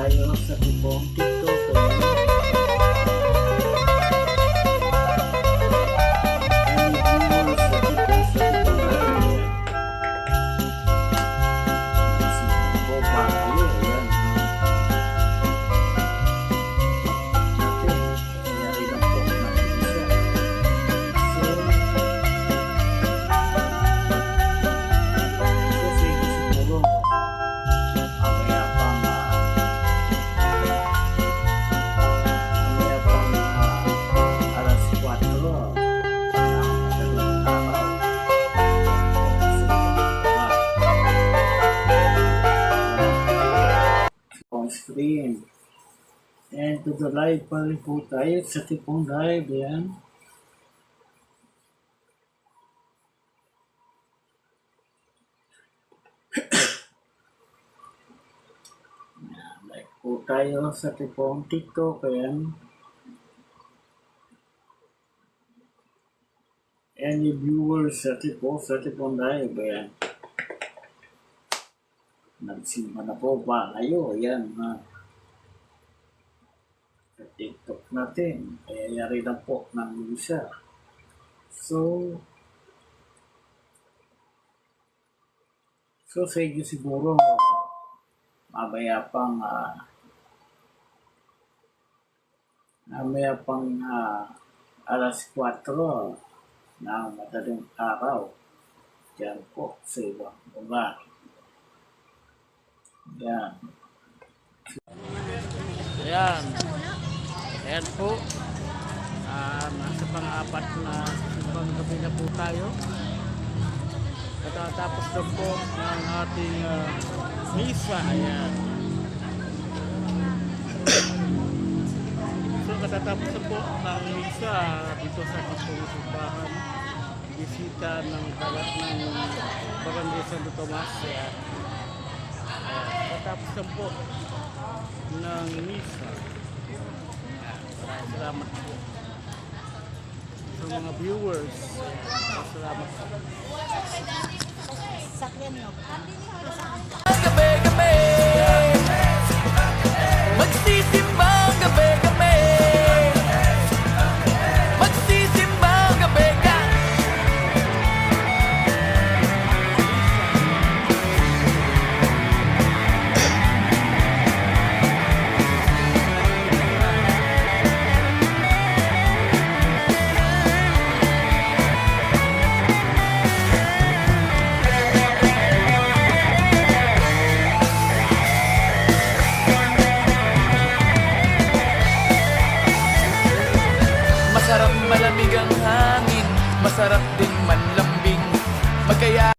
tayo sa tipong TikTok. Screen. And to the live pa rin po tayo sa tipong live. Yan. Live po tayo sa tipong TikTok. Yan. Any viewers sa tipong live. Yan. Nagsimba na po ba kayo? Ayan ha. Sa TikTok natin. Kayayari na po ng isa. So sa inyo siguro mamaya pang alas 4 ng madaling araw. Diyan po sa ibang lugar. Yan. Ayan. Ayan po. Nasa pang-apat na simbang gabi na po tayo. Katatapos na po ng ating misa. Ayan. So katatapos na po ng misa dito sa ating simbahan. Bisita ng Barangay Santo Tomas. Ayan. Tapos na po ng misa. Salamat po sa mga viewers. Salamat po. Gabi-gabi magsisimbang gabi-gabi magsisimbang gabi-gabi. Masarap malamig ang hangin, masarap din manlambing, magkaya